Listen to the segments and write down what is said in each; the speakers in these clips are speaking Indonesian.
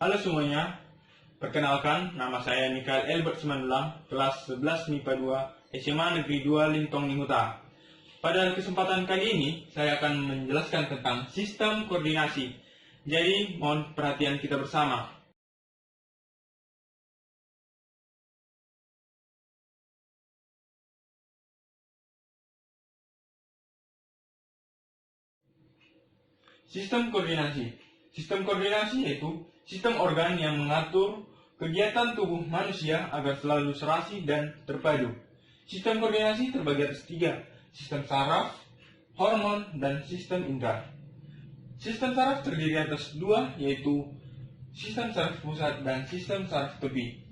Halo semuanya, perkenalkan nama saya Mikael Elbert Simandulang, kelas 11 MIPA 2 SMA Negeri 2 Lintong Nihuta. Pada kesempatan kali ini, saya akan menjelaskan tentang sistem koordinasi. Jadi, mohon perhatian kita bersama. Sistem koordinasi. Sistem koordinasi yaitu sistem organ yang mengatur kegiatan tubuh manusia agar selalu serasi dan terpadu. Sistem koordinasi terbagi atas 3, sistem saraf, hormon, dan sistem indera. Sistem saraf terdiri atas 2, yaitu sistem saraf pusat dan sistem saraf tepi.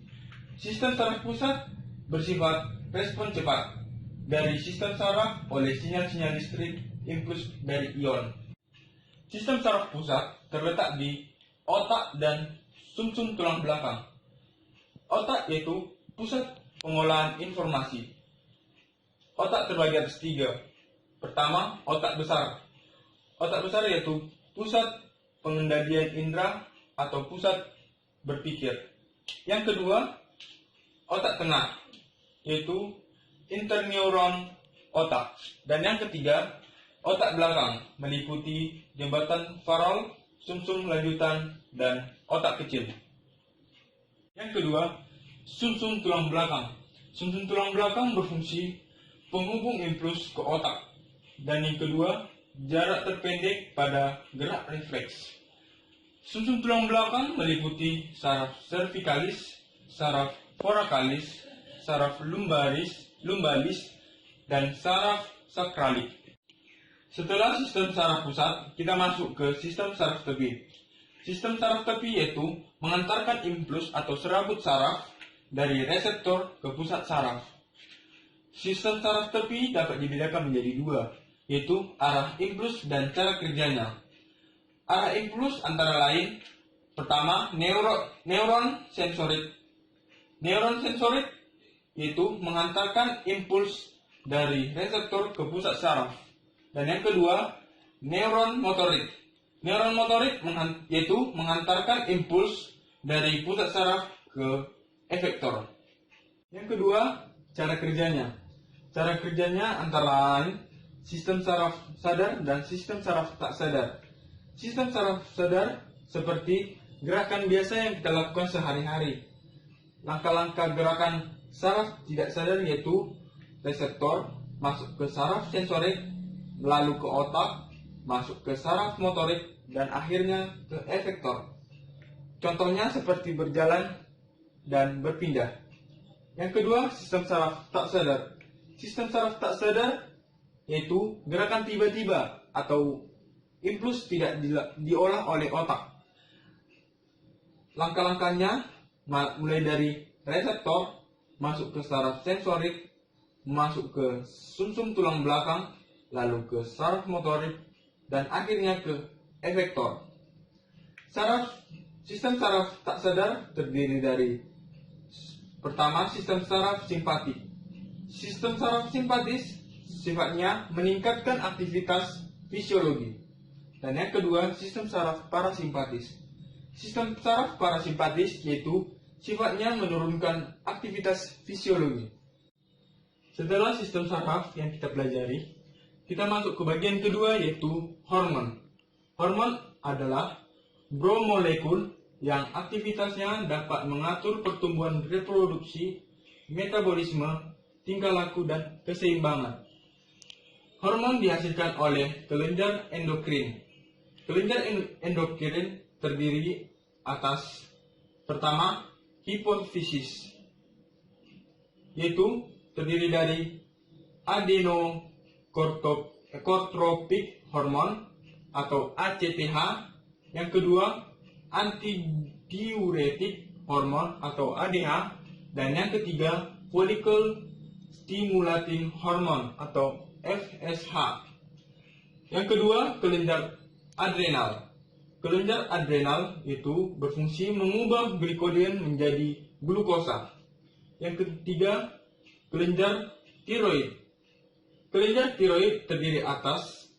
Sistem saraf pusat bersifat respon cepat dari sistem saraf oleh sinyal-sinyal listrik impuls dari ion. Sistem saraf pusat terletak di otak dan sumsum tulang belakang. Otak yaitu pusat pengolahan informasi. Otak terbagi atas 3. Pertama, otak besar. Otak besar yaitu pusat pengendalian indera atau pusat berpikir. Yang kedua, otak tengah, yaitu interneuron otak. Dan yang ketiga, otak belakang, meliputi jembatan faral, sumsum lanjutan, dan otak kecil. Yang kedua, sumsum tulang belakang. Sumsum tulang belakang berfungsi penghubung impuls ke otak. Dan yang kedua, jarak terpendek pada gerak refleks. Sumsum tulang belakang meliputi saraf cervicalis, saraf coracalis, saraf lumbalis, dan saraf sakralik. Setelah sistem saraf pusat, kita masuk ke sistem saraf tepi. Sistem saraf tepi yaitu mengantarkan impuls atau serabut saraf dari reseptor ke pusat saraf. Sistem saraf tepi dapat dibedakan menjadi 2, yaitu arah impuls dan cara kerjanya. Arah impuls antara lain, pertama, neuron sensorik. Neuron sensorik yaitu mengantarkan impuls dari reseptor ke pusat saraf. Dan yang kedua, neuron motorik. Neuron motorik yaitu mengantarkan impuls dari pusat saraf ke efektor. Yang kedua, cara kerjanya. Cara kerjanya antara lain sistem saraf sadar dan sistem saraf tak sadar. Sistem saraf sadar seperti gerakan biasa yang kita lakukan sehari-hari. Langkah-langkah gerakan saraf tidak sadar yaitu reseptor masuk ke saraf sensorik, lalu ke otak, masuk ke saraf motorik, dan akhirnya ke efektor. Contohnya seperti berjalan dan berpindah. Yang kedua, sistem saraf tak sadar. Sistem saraf tak sadar yaitu gerakan tiba-tiba atau impuls tidak diolah oleh otak. Langkah-langkahnya mulai dari reseptor, masuk ke saraf sensorik, masuk ke sumsum tulang belakang, lalu ke saraf motorik, dan akhirnya ke efektor. Sistem saraf tak sadar terdiri dari pertama, sistem saraf simpatik. Sistem saraf simpatis sifatnya meningkatkan aktivitas fisiologi. Dan yang kedua, sistem saraf parasimpatis. Sistem saraf parasimpatis yaitu sifatnya menurunkan aktivitas fisiologi. Setelah sistem saraf yang kita pelajari, kita masuk ke bagian kedua yaitu hormon. Hormon adalah bromolekul yang aktivitasnya dapat mengatur pertumbuhan reproduksi, metabolisme, tingkah laku, dan keseimbangan. Hormon dihasilkan oleh kelenjar endokrin. Kelenjar endokrin terdiri atas pertama, hipofisis, yaitu terdiri dari adenocorticotropic hormone atau ACTH. Yang kedua, antidiuretic hormone atau ADH. Dan yang ketiga, follicle stimulating hormone atau FSH. Yang kedua, kelenjar adrenal. Kelenjar adrenal itu berfungsi mengubah glikogen menjadi glukosa. Yang ketiga, kelenjar tiroid. Kelenjar tiroid terdiri atas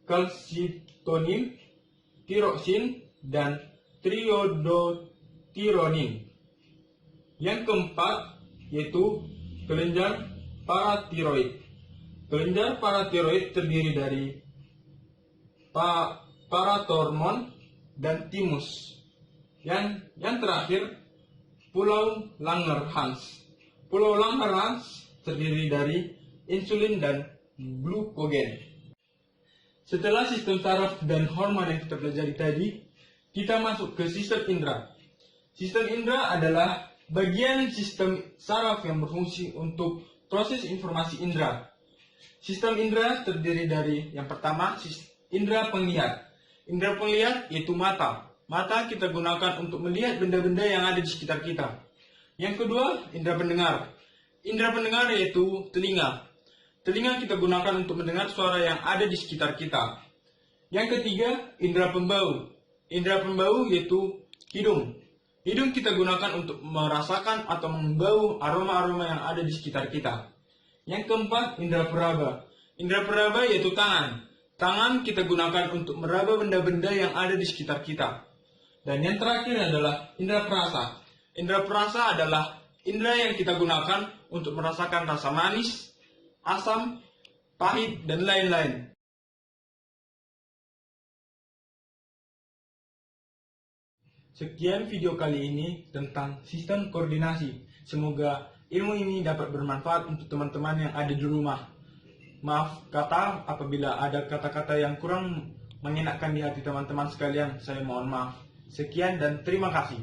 kalsitonin, tiroksin, dan triodotironin. Yang keempat yaitu kelenjar paratiroid. Kelenjar paratiroid terdiri dari paratormon dan timus. Yang terakhir Pulau Langerhans. Pulau Langerhans terdiri dari insulin dan glukogen. Setelah sistem saraf dan hormon yang kita pelajari tadi, kita masuk ke sistem indera. Sistem indera adalah bagian sistem saraf yang berfungsi untuk proses informasi indera. Sistem indera terdiri dari yang pertama, indera penglihat. Indera penglihat yaitu mata. Mata kita gunakan untuk melihat benda-benda yang ada di sekitar kita. Yang kedua, indera pendengar. Indera pendengar yaitu telinga. Telinga kita gunakan untuk mendengar suara yang ada di sekitar kita. Yang ketiga, indera pembau. Indera pembau yaitu hidung. Hidung kita gunakan untuk merasakan atau membau aroma-aroma yang ada di sekitar kita. Yang keempat, indera peraba. Indera peraba yaitu tangan. Tangan kita gunakan untuk meraba benda-benda yang ada di sekitar kita. Dan yang terakhir adalah indera perasa. Indera perasa adalah indera yang kita gunakan untuk merasakan rasa manis, asam, pahit, dan lain-lain. Sekian video kali ini tentang sistem koordinasi. Semoga ilmu ini dapat bermanfaat untuk teman-teman yang ada di rumah. Maaf kata apabila ada kata-kata yang kurang mengenakan di hati teman-teman sekalian, saya mohon maaf. Sekian dan terima kasih.